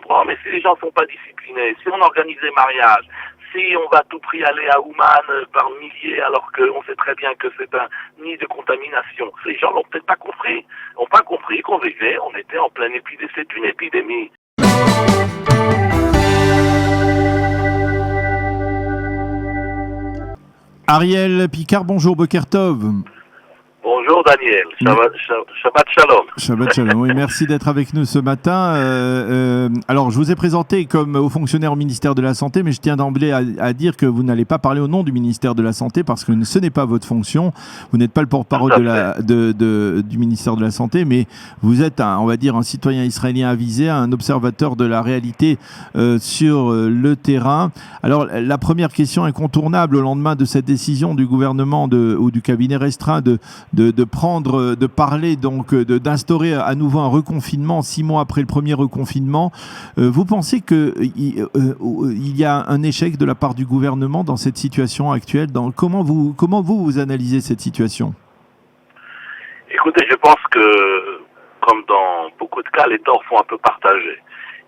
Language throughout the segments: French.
comprends, mais si les gens sont pas disciplinés, si on organise des mariages, si on va à tout prix aller à Ouman par milliers alors qu'on sait très bien que c'est un nid de contamination, les gens l'ont peut-être pas compris. N'ont pas compris qu'on était en pleine épidémie, c'est une épidémie. Ariel Picard, bonjour, Boker Tov. Bonjour Daniel, Shabbat Shalom. Shabbat Shalom, oui, merci d'être avec nous ce matin. Alors, je vous ai présenté comme haut fonctionnaire au ministère de la Santé, mais je tiens d'emblée à dire que vous n'allez pas parler au nom du ministère de la Santé parce que ce n'est pas votre fonction. Vous n'êtes pas le porte-parole du ministère de la Santé, mais vous êtes, on va dire, un citoyen israélien avisé, un observateur de la réalité sur le terrain. Alors, la première question incontournable au lendemain de cette décision du gouvernement ou du cabinet restreint de parler donc d'instaurer à nouveau un reconfinement 6 mois après le premier reconfinement. Vous pensez que il y a un échec de la part du gouvernement dans cette situation actuelle? Comment vous analysez cette situation? Écoutez, je pense que, comme dans beaucoup de cas, les torts sont un peu partagés.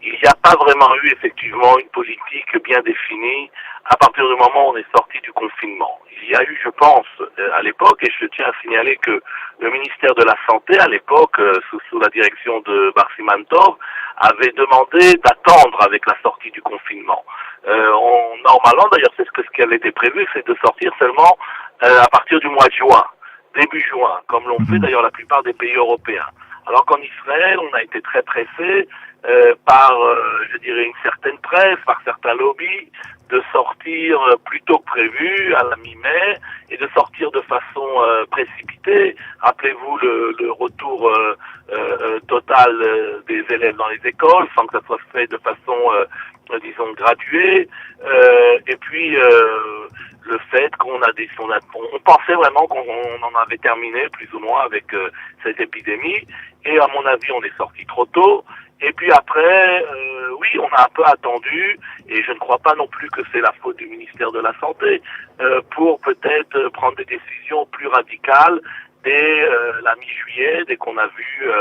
Il n'y a pas vraiment eu effectivement une politique bien définie à partir du moment où on est sorti du confinement. Il y a eu, je pense, à l'époque, et je tiens à signaler que le ministère de la Santé, à l'époque, sous la direction de Bar Siman Tov, avait demandé d'attendre avec la sortie du confinement. Normalement, d'ailleurs, ce qui avait été prévu, c'est de sortir seulement à partir du mois de juin, début juin, comme l'ont fait d'ailleurs la plupart des pays européens. Alors qu'en Israël, on a été très pressé par, je dirais, une certaine presse, par certains lobbies, de sortir plus tôt que prévu, à la mi-mai, et de sortir de façon précipitée. Rappelez-vous le retour total des élèves dans les écoles, sans que ça soit fait de façon, disons, graduée. Et puis, le fait on pensait vraiment qu'on en avait terminé, plus ou moins, avec cette épidémie. Et à mon avis, on est sorti trop tôt. Et puis après, oui, on a un peu attendu, et je ne crois pas non plus que c'est la faute du ministère de la Santé, pour peut-être prendre des décisions plus radicales dès la mi-juillet, dès qu'on a vu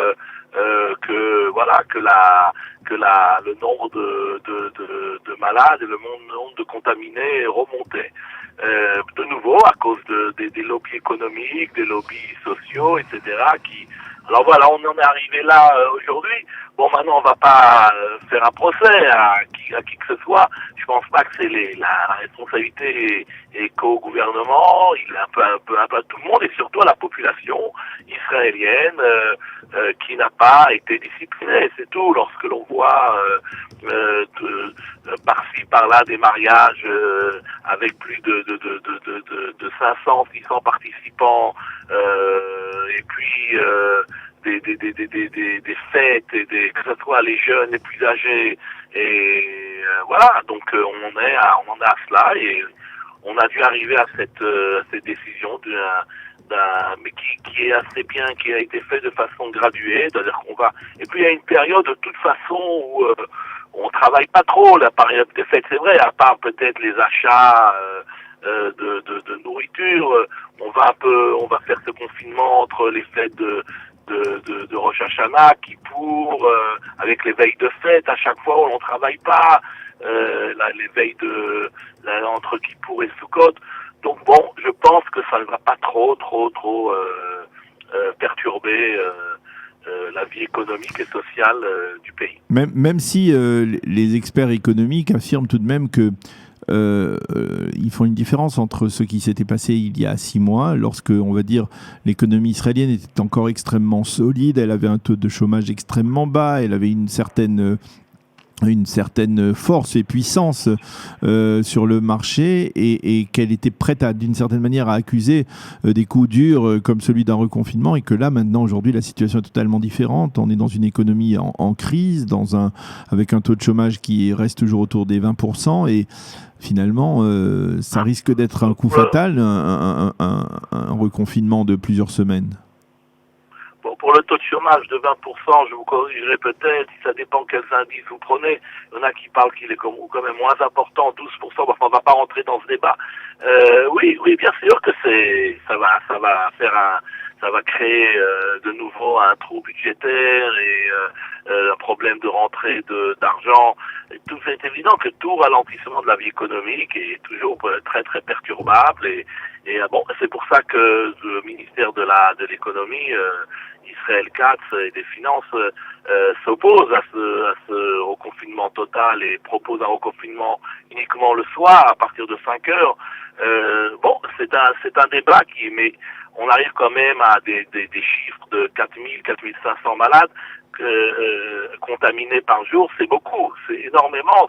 le nombre de malades et le nombre de contaminés remontait. De nouveau, à cause des lobbies économiques, des lobbies sociaux, etc., alors voilà, on en est arrivé là aujourd'hui. Bon, maintenant, on va pas faire un procès à qui que ce soit. Je pense pas que c'est la responsabilité est qu'au gouvernement. Il est un peu à tout le monde, et surtout à la population israélienne qui n'a pas été disciplinée. C'est tout. Lorsque l'on voit par-ci, par-là des mariages avec plus de 500, 600 participants, et puis des fêtes, et que ce soit les jeunes, les plus âgés, et voilà, donc on en est à cela, et on a dû arriver à cette décision mais qui est assez bien, qui a été fait de façon graduée, c'est-à-dire qu'on va, et puis il y a une période de toute façon où on travaille pas trop, la période des fêtes, c'est vrai, à part peut-être les achats de nourriture, on va faire ce confinement entre les fêtes de Rosh Hashanah, Kippour, avec les veilles de fête, à chaque fois on ne travaille pas, les veilles entre Kippour et Sukkot. Donc bon, je pense que ça ne va pas trop perturber la vie économique et sociale du pays. Même si les experts économiques affirment tout de même que ils font une différence entre ce qui s'était passé il y a 6 mois, lorsque, on va dire, l'économie israélienne était encore extrêmement solide, elle avait un taux de chômage extrêmement bas, elle avait une certaine force et puissance sur le marché, et qu'elle était prête d'une certaine manière à accuser des coups durs comme celui d'un reconfinement, et que là maintenant aujourd'hui la situation est totalement différente. On est dans une économie en crise, avec un taux de chômage qui reste toujours autour des 20%, et finalement ça risque d'être un coup fatal, un reconfinement de plusieurs semaines. Bon, pour le taux de chômage de 20%, je vous corrigerai peut-être, ça dépend quels indices vous prenez. Il y en a qui parlent qu'il est quand même moins important, 12%, enfin, on ne va pas rentrer dans ce débat. Oui, bien sûr que ça va faire ça va créer de nouveau un trou budgétaire et un problème de rentrée d'argent. Tout c'est évident que tout ralentissement de la vie économique est toujours très très perturbable et bon, c'est pour ça que le ministère de l'économie, Israël Katz et des Finances s'oppose à ce reconfinement total et propose un reconfinement uniquement le soir à partir de 5 heures. Bon, c'est un débat mais on arrive quand même à des chiffres de 4000, 4500 malades contaminés par jour. C'est beaucoup, c'est énormément.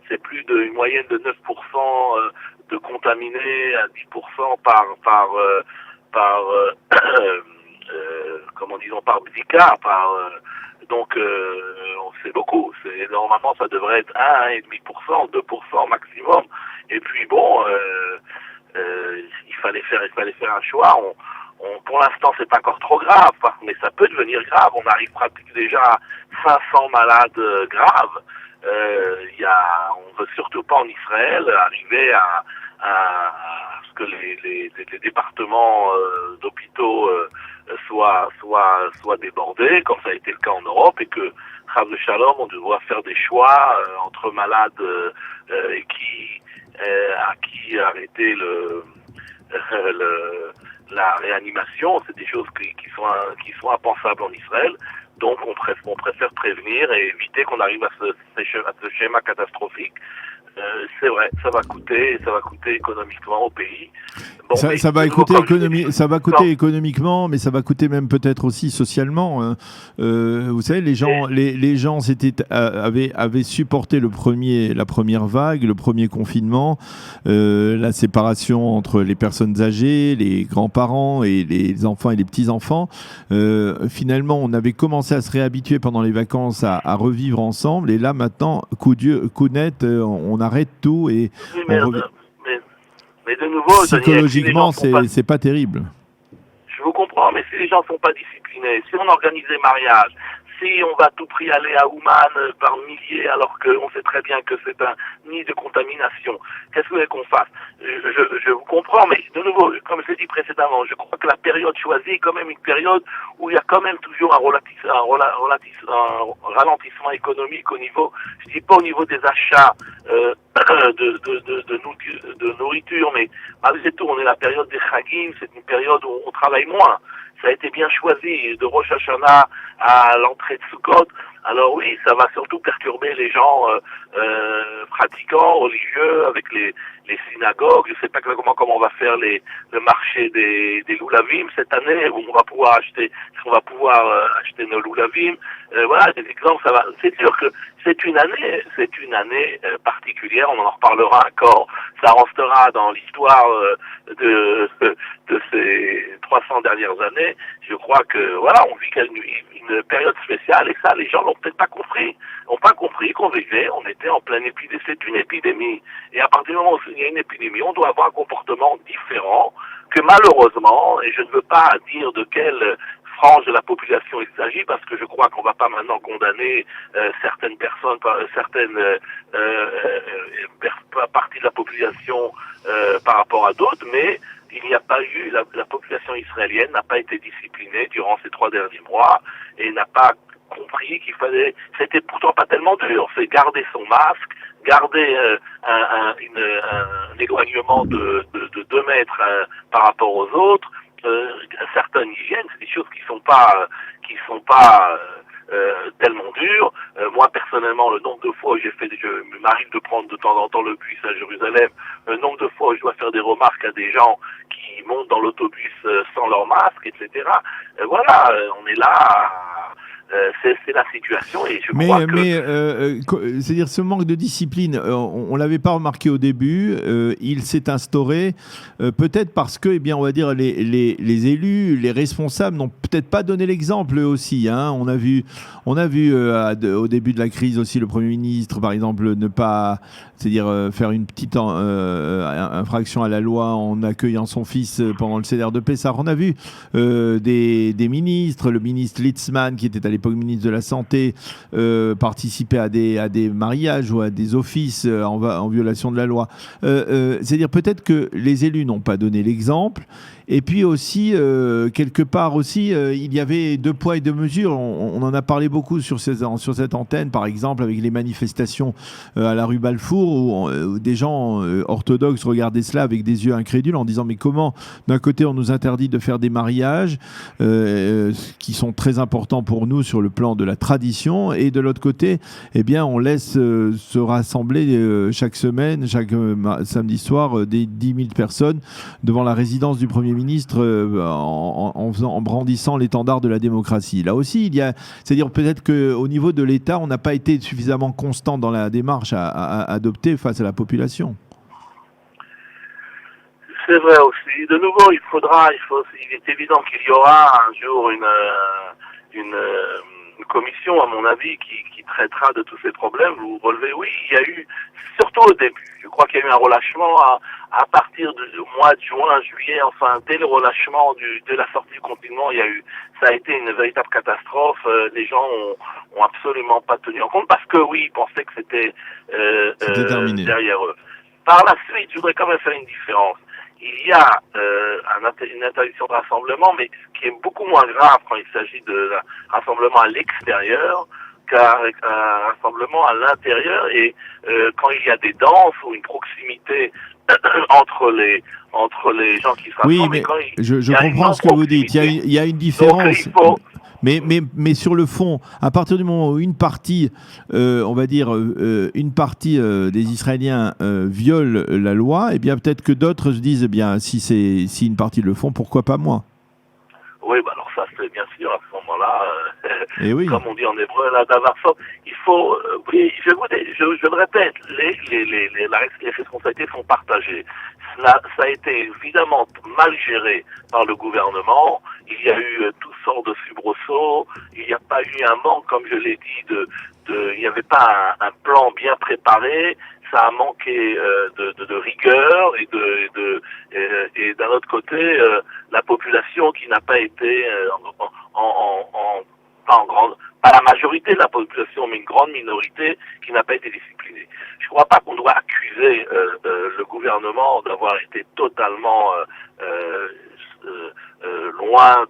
C'est plus d'une moyenne de 9% de contaminés à 10% par Zika, donc c'est beaucoup. Normalement ça devrait être 1,5%, 2% maximum. Et puis bon, il fallait faire un choix. Pour l'instant c'est pas encore trop grave, mais ça peut devenir grave. On arrive pratiquement déjà à 500 malades graves. On veut surtout pas en Israël arriver à ce que les départements d'hôpitaux soient débordés, comme ça a été le cas en Europe, et que Chas v'Shalom, on doit faire des choix entre malades à qui arrêter la réanimation. C'est des choses qui sont impensables en Israël. Donc on préfère prévenir et éviter qu'on arrive à ce schéma catastrophique. C'est vrai, ça va coûter économiquement au pays. Bon, ça va coûter économiquement, mais ça va coûter même peut-être aussi socialement. Vous savez, les gens avaient supporté la première vague, le premier confinement, la séparation entre les personnes âgées, les grands-parents et les enfants et les petits-enfants. Finalement, on avait commencé à se réhabituer pendant les vacances à revivre ensemble, et là maintenant, coup net, on arrête tout et oui, mais de nouveau, psychologiquement, c'est pas terrible. Je vous comprends, mais si les gens sont pas disciplinés, si on organise des mariages, si on va à tout prix aller à Ouman par milliers alors qu'on sait très bien que c'est un nid de contamination, qu'est-ce que vous voulez qu'on fasse? Je vous comprends, mais de nouveau, comme je l'ai dit précédemment, je crois que la période choisie est quand même une période où il y a quand même toujours un ralentissement économique au niveau, je dis pas au niveau des achats de nourriture, mais malgré tout, on est la période des Chagim, c'est une période où on travaille moins. Ça a été bien choisi, de Rosh Hashanah à l'entrée de Sukkot. Alors oui, ça va surtout perturber les gens pratiquants, religieux, avec les synagogues. Je sais pas exactement comment on va faire le marché des loulavim cette année, où on va pouvoir acheter nos loulavim. Voilà, des exemples, ça va. C'est sûr que c'est une année particulière, on en reparlera encore. Ça restera dans l'histoire de ces 300 dernières années. Je crois que, voilà, on vit une période spéciale, et ça, les gens l'ont peut-être pas compris. N'ont pas compris qu'on était en pleine épidémie. C'est une épidémie. Et à partir du moment où il y a une épidémie, on doit avoir un comportement différent que malheureusement, et je ne veux pas dire de quelle frange de la population il s'agit, parce que je crois qu'on va pas maintenant condamner certaines personnes, certaines parties de la population par rapport à d'autres, mais il n'y a pas eu, la population israélienne n'a pas été disciplinée durant ces 3 derniers mois et n'a pas compris qu'il fallait, c'était pourtant pas tellement dur, c'est garder son masque, garder un éloignement de 2 mètres par rapport aux autres, certaines hygiènes, c'est des choses qui sont pas tellement dures. Moi personnellement, le nombre de fois où je m'arrive de prendre de temps en temps le bus à Jérusalem, le nombre de fois où je dois faire des remarques à des gens qui montent dans l'autobus sans leur masque, etc. Voilà, on est là. C'est la situation, et je crois que... c'est-à-dire ce manque de discipline, on l'avait pas remarqué au début, il s'est instauré, peut-être parce que, eh bien, on va dire, les élus, les responsables n'ont peut-être pas donné l'exemple eux aussi. Hein. On a vu au début de la crise aussi le Premier ministre, par exemple, ne pas, c'est-à-dire faire une petite infraction à la loi en accueillant son fils pendant le Seder de Pessah. On a vu des ministres, le ministre Litzman qui était à l'époque l'époque ministre de la Santé, participait à des mariages ou à des offices en violation de la loi. C'est-à-dire peut-être que les élus n'ont pas donné l'exemple. Et puis aussi, quelque part aussi, il y avait deux poids et deux mesures. On en a parlé beaucoup sur cette antenne, par exemple, avec les manifestations à la rue Balfour, où des gens orthodoxes regardaient cela avec des yeux incrédules en disant mais comment, d'un côté, on nous interdit de faire des mariages qui sont très importants pour nous sur le plan de la tradition, et de l'autre côté, eh bien, on laisse se rassembler chaque semaine, chaque samedi soir, des 10 000 personnes devant la résidence du Premier ministre en brandissant l'étendard de la démocratie. Là aussi, c'est-à-dire peut-être qu'au niveau de l'État, on n'a pas été suffisamment constant dans la démarche à adopter face à la population. C'est vrai aussi. De nouveau, il est évident qu'il y aura un jour une commission, à mon avis, qui traitera de tous ces problèmes. Vous relevez, oui, il y a eu, surtout au début, je crois qu'il y a eu un relâchement à partir du mois de juin, juillet, enfin, dès le relâchement de la sortie du confinement, ça a été une véritable catastrophe. Les gens ont absolument pas tenu en compte parce que oui, ils pensaient que c'était terminé derrière eux. Par la suite, je voudrais quand même faire une différence. Il y a une interdiction de rassemblement, mais ce qui est beaucoup moins grave quand il s'agit de rassemblement à l'extérieur qu'un rassemblement à l'intérieur, et quand il y a des danses ou une proximité entre les gens qui se rassemblent. Oui, mais je comprends ce que vous dites. Il y a une différence. Donc, mais sur le fond, à partir du moment où une partie, on va dire, une partie des Israéliens viole la loi, eh bien peut-être que d'autres se disent, eh bien si une partie le font, pourquoi pas moi? Oui, bah alors ça c'est bien sûr à ce moment-là, oui. Comme on dit en hébreu, la davar sov, il faut, oui, je le répète, les responsabilités sont partagées. Ça a été évidemment mal géré par le gouvernement. Il y a eu toutes sortes de soubresauts. Il n'y a pas eu un manque, comme je l'ai dit, il n'y avait pas un plan bien préparé. Ça a manqué de rigueur et d'un autre côté la population qui n'a pas été pas la majorité de la population, mais une grande minorité qui n'a pas été disciplinée. Je ne crois pas qu'on doit accuser le gouvernement d'avoir été totalement loin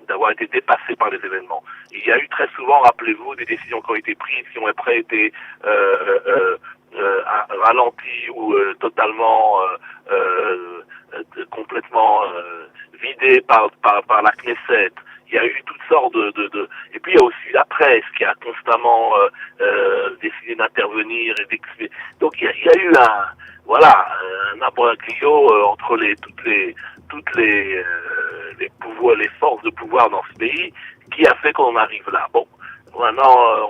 d'avoir été dépassé par les événements. Il y a eu très souvent, rappelez-vous, des décisions qui ont été prises, qui ont après été ralenties ou totalement complètement vidées par la Knesset. Il y a eu toutes sortes et puis il y a aussi la presse qui a constamment décidé d'intervenir et donc il y a eu un imbroglio entre toutes les pouvoirs, les forces de pouvoir dans ce pays, qui a fait qu'on arrive là. Bon, maintenant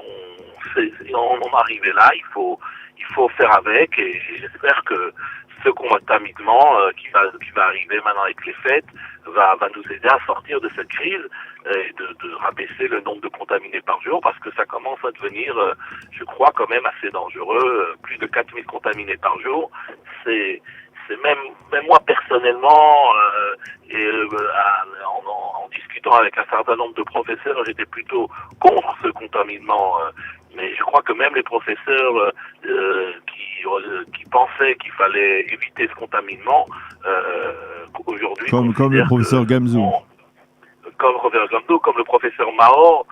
on en arrive là, il faut faire avec, et j'espère que ce contaminnement qui va arriver maintenant avec les fêtes va nous aider à sortir de cette crise et de rabaisser le nombre de contaminés par jour, parce que ça commence à devenir, je crois, quand même assez dangereux. Plus de 4000 contaminés par jour, c'est même moi personnellement, en discutant avec un certain nombre de professeurs, j'étais plutôt contre ce contaminement. Mais je crois que même les professeurs qui pensaient qu'il fallait éviter ce contaminement, aujourd'hui... Comme le professeur Gamzou. Comme le professeur Gamzou, comme le professeur Maor,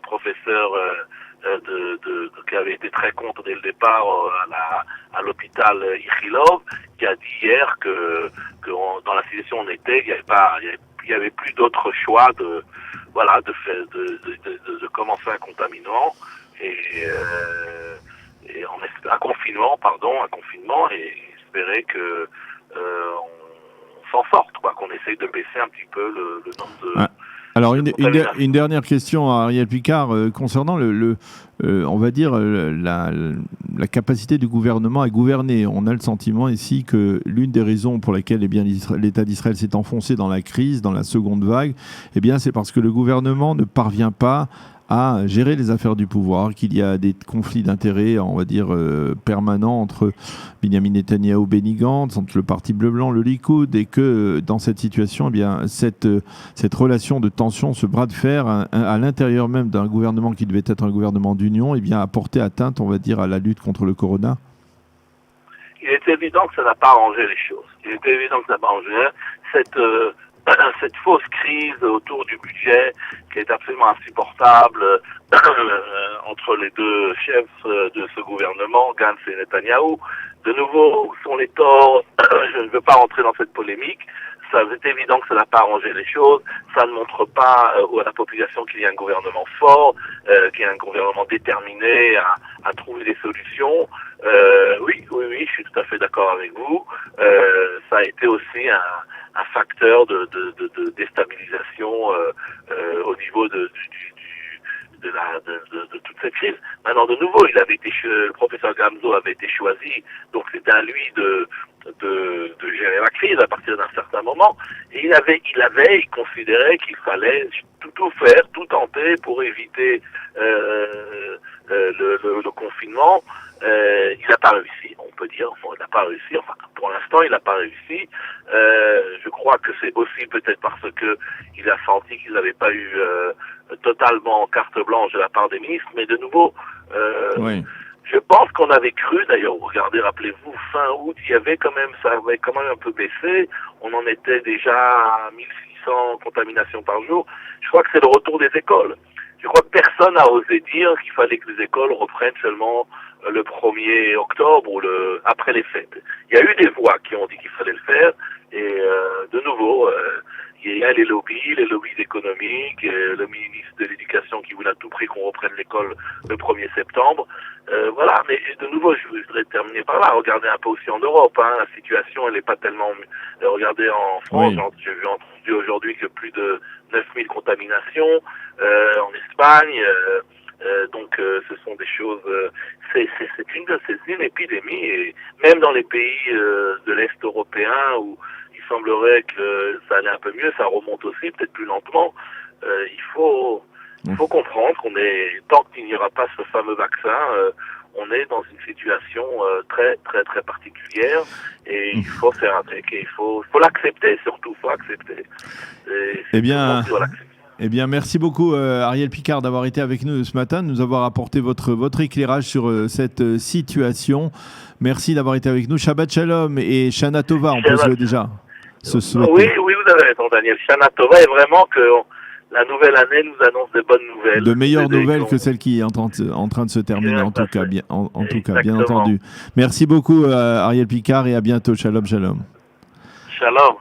professeur qui avait été très contre dès le départ à l'hôpital Ichilov, qui a dit hier que dans la situation où on était, il y avait plus d'autre choix de commencer un contaminant et un confinement, et espérer que on s'en sorte, qu'on essaye de baisser un petit peu le nombre de... Ouais. Alors une dernière question à Ariel Picard concernant on va dire la capacité du gouvernement à gouverner. On a le sentiment ici que l'une des raisons pour lesquelles l'État d'Israël s'est enfoncé dans la crise, dans la seconde vague, c'est parce que le gouvernement ne parvient pas à gérer les affaires du pouvoir, qu'il y a des conflits d'intérêts, on va dire, permanents entre Benjamin Netanyahou, Benny Gantz, entre le Parti bleu-blanc, le Likoud, et que dans cette situation, eh bien, cette relation de tension, ce bras de fer à l'intérieur même d'un gouvernement qui devait être un gouvernement d'union, eh bien, a porté atteinte, on va dire, à la lutte contre le corona. Il est évident que ça n'a pas arrangé les choses. Il est évident que ça n'a pas arrangé cette fausse crise autour du budget qui est absolument insupportable entre les deux chefs de ce gouvernement, Gantz et Netanyahou. De nouveau, où sont les torts? Je ne veux pas rentrer dans cette polémique. Ça c'est évident que ça n'a pas arrangé les choses. Ça ne montre pas à la population qu'il y a un gouvernement fort, qu'il y a un gouvernement déterminé à trouver des solutions. Oui, je suis tout à fait d'accord avec vous. Ça a été aussi un facteur de déstabilisation au niveau de toute cette crise. Maintenant, de nouveau, le professeur Gamzo avait été choisi, donc c'était à lui de gérer la crise à partir d'un certain moment. Et il considérait qu'il fallait tout faire, tout tenter pour éviter le confinement. Il n'a pas réussi, on peut dire. Il n'a pas réussi. Enfin, pour l'instant, il n'a pas réussi. Je crois que c'est aussi peut-être parce que il a senti qu'il n'avait pas eu totalement carte blanche de la part des ministres. Mais de nouveau, Oui. je pense qu'on avait cru, d'ailleurs, regardez, rappelez-vous, fin août, ça avait quand même un peu baissé. On en était déjà à 1600 contaminations par jour. Je crois que c'est le retour des écoles. Je crois que personne n'a osé dire qu'il fallait que les écoles reprennent seulement le 1er octobre ou après les fêtes. Il y a eu des voix qui ont dit qu'il fallait le faire, et de nouveau, il y a les lobbies économiques, le ministre de l'Éducation qui voulait à tout prix qu'on reprenne l'école le 1er septembre. Voilà, mais de nouveau, je voudrais terminer par là. Regardez un peu aussi en Europe, hein, la situation, elle n'est pas tellement... Regardez en France, Oui. j'ai entendu aujourd'hui que plus de 9000 contaminations, en Espagne... donc ce sont des choses, c'est une épidémie, et même dans les pays de l'Est européen où il semblerait que ça allait un peu mieux, ça remonte aussi, peut-être plus lentement. Il faut comprendre tant qu'il n'y aura pas ce fameux vaccin, on est dans une situation très très très particulière, et il faut faire avec, et il faut l'accepter, surtout, faut accepter. Eh bien, merci beaucoup Ariel Picard d'avoir été avec nous ce matin, de nous avoir apporté votre éclairage sur cette situation. Merci d'avoir été avec nous. Shabbat Shalom et Shana Tova, on peut déjà se souhaiter. Oui, vous avez raison, Daniel. Shana Tova, est vraiment que la nouvelle année nous annonce de bonnes nouvelles. De meilleures nouvelles que celles qui est en train de se terminer, en tout cas, bien entendu. Merci beaucoup Ariel Picard, et à bientôt. Shalom, shalom. Shalom.